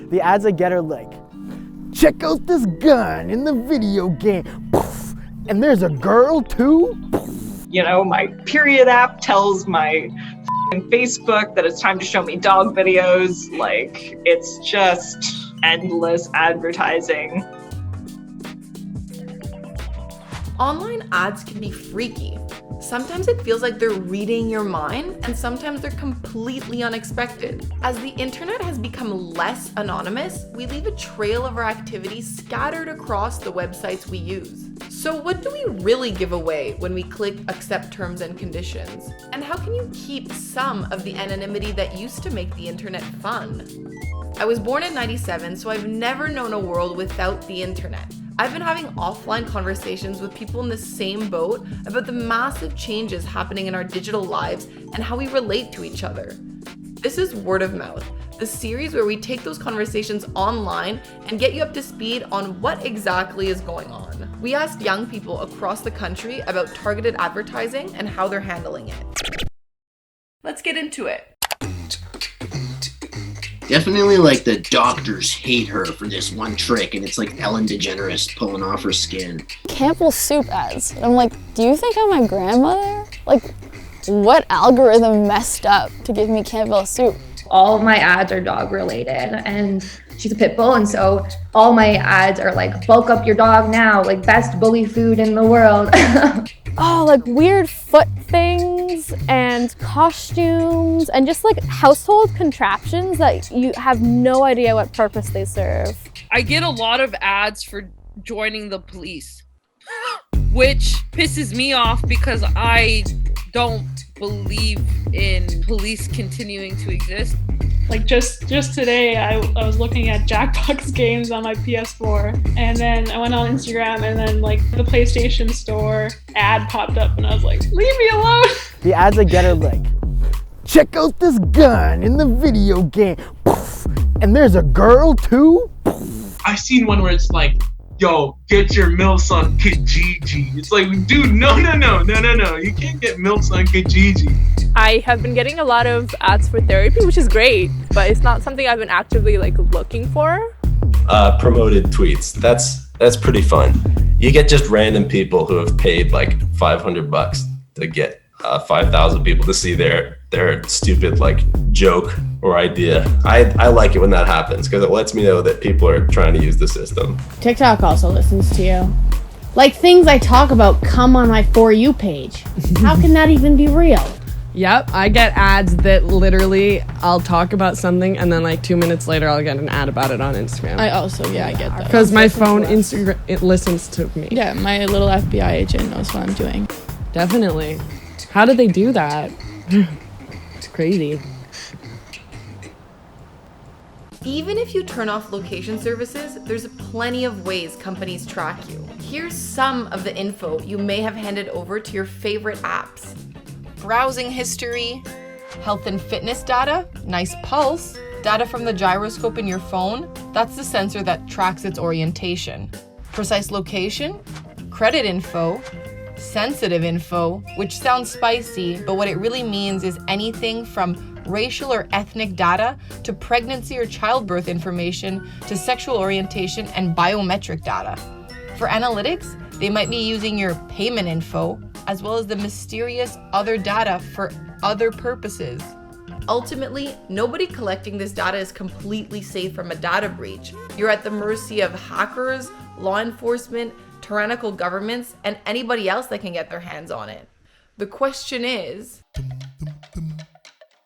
The ads I get are like, check out this gun in the video game, poof, and there's a girl too. You know, my period app tells my Facebook that it's time to show me dog videos. Like, it's just endless advertising. Online ads can be freaky. Sometimes it feels like they're reading your mind, and sometimes they're completely unexpected. As the internet has become less anonymous, we leave a trail of our activities scattered across the websites we use. So what do we really give away when we click accept terms and conditions? And how can you keep some of the anonymity that used to make the internet fun? I was born in '97, so I've never known a world without the internet. I've been having offline conversations with people in the same boat about the massive changes happening in our digital lives and how we relate to each other. This is Word of Mouth, the series where we take those conversations online and get you up to speed on what exactly is going on. We asked young people across the country about targeted advertising and how they're handling it. Let's get into it. Definitely, like, the doctors hate her for this one trick, and it's like Ellen DeGeneres pulling off her skin. Campbell's soup ads. And I'm like, do you think I'm my grandmother? Like, what algorithm messed up to give me Campbell's soup? All of my ads are dog related, and she's a pit bull, and so all my ads are like, bulk up your dog now, like best bully food in the world. Oh, like weird foot things and costumes and just like household contraptions that you have no idea what purpose they serve. I get a lot of ads for joining the police, which pisses me off because I don't believe in police continuing to exist. Like just today, I was looking at Jackbox games on my PS4, and then I went on Instagram, and then like the PlayStation Store ad popped up, and I was like, leave me alone. The ads I get are like, check out this gun in the video game, poof, and there's a girl too. Poof. I've seen one where it's like, yo, get your milfs on Kijiji. It's like, dude, no. You can't get milfs on Kijiji. I have been getting a lot of ads for therapy, which is great, but it's not something I've been actively like looking for. Promoted tweets. That's pretty fun. You get just random people who have paid like $500 to get 5,000 people to see their stupid like joke or idea. I like it when that happens because it lets me know that people are trying to use the system. TikTok also listens to you. Like, things I talk about come on my For You page. How can that even be real? Yep, I get ads that literally I'll talk about something and then like 2 minutes later I'll get an ad about it on Instagram. I also, I get that. Because my phone Instagram, it listens to me. Yeah, my little FBI agent knows what I'm doing. Definitely. How did they do that? It's crazy. Even if you turn off location services, there's plenty of ways companies track you. Here's some of the info you may have handed over to your favorite apps. Browsing history, health and fitness data, nice pulse, data from the gyroscope in your phone, that's the sensor that tracks its orientation. Precise location, credit info, sensitive info, which sounds spicy, but what it really means is anything from racial or ethnic data to pregnancy or childbirth information to sexual orientation and biometric data. For analytics, they might be using your payment info, as well as the mysterious other data for other purposes. Ultimately, nobody collecting this data is completely safe from a data breach. You're at the mercy of hackers, law enforcement, tyrannical governments, and anybody else that can get their hands on it. The question is...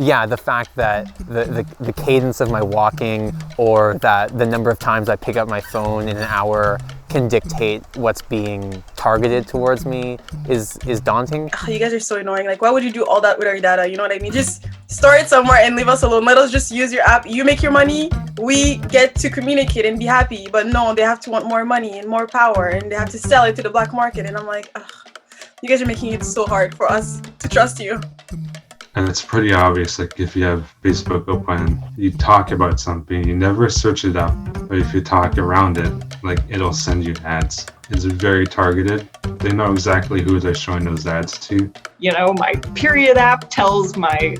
Yeah, the fact that the cadence of my walking or that the number of times I pick up my phone in an hour can dictate what's being targeted towards me is daunting. Oh, you guys are so annoying. Like, why would you do all that with our data? You know what I mean? Just store it somewhere and leave us alone. Let us just use your app. You make your money. We get to communicate and be happy. But no, they have to want more money and more power, and they have to sell it to the black market. And I'm like, ugh, you guys are making it so hard for us to trust you. And it's pretty obvious, like if you have Facebook open, you talk about something, you never search it up, But if you talk around it, like it'll send you ads. It's very targeted. They know exactly who they're showing those ads to. You know, my period app tells my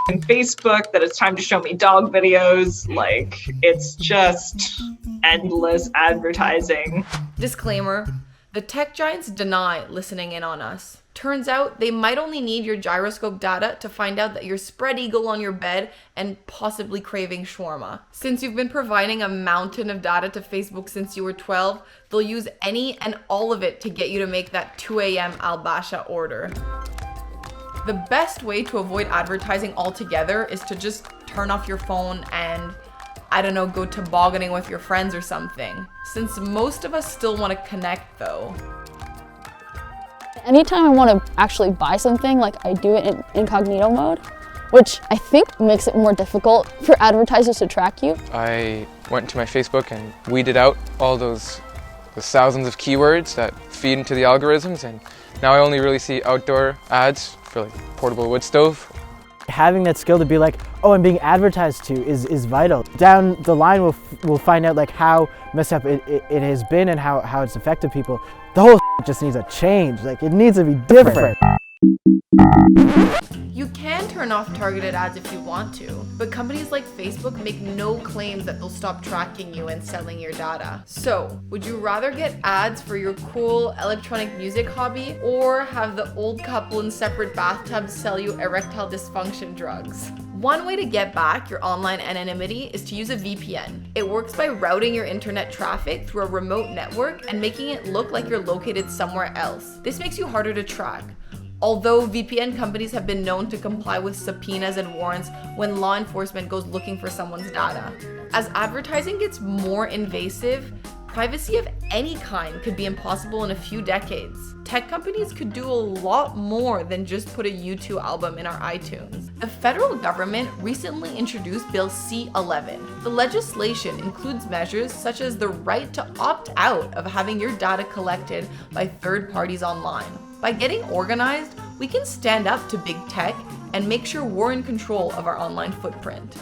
Facebook that it's time to show me dog videos. Like, it's just endless advertising. Disclaimer, the tech giants deny listening in on us. Turns out they might only need your gyroscope data to find out that you're spread eagle on your bed and possibly craving shawarma. Since you've been providing a mountain of data to Facebook since you were 12, they'll use any and all of it to get you to make that 2 a.m. al-Basha order. The best way to avoid advertising altogether is to just turn off your phone and, I don't know, go tobogganing with your friends or something. Since most of us still want to connect though. Anytime I want to actually buy something, like I do it in incognito mode, which I think makes it more difficult for advertisers to track you. I went to my Facebook and weeded out all those thousands of keywords that feed into the algorithms, and now I only really see outdoor ads for like portable wood stove. Having that skill to be like, oh, I'm being advertised to is vital. Down the line, we'll find out like how messed up it has been and how it's affected people. The whole just needs a change. Like, it needs to be different. You can turn off targeted ads if you want to, but companies like Facebook make no claims that they'll stop tracking you and selling your data. So, would you rather get ads for your cool electronic music hobby or have the old couple in separate bathtubs sell you erectile dysfunction drugs? One way to get back your online anonymity is to use a VPN. It works by routing your internet traffic through a remote network and making it look like you're located somewhere else. This makes you harder to track. Although VPN companies have been known to comply with subpoenas and warrants when law enforcement goes looking for someone's data. As advertising gets more invasive, privacy of any kind could be impossible in a few decades. Tech companies could do a lot more than just put a U2 album in our iTunes. The federal government recently introduced Bill C-11. The legislation includes measures such as the right to opt out of having your data collected by third parties online. By getting organized, we can stand up to big tech and make sure we're in control of our online footprint.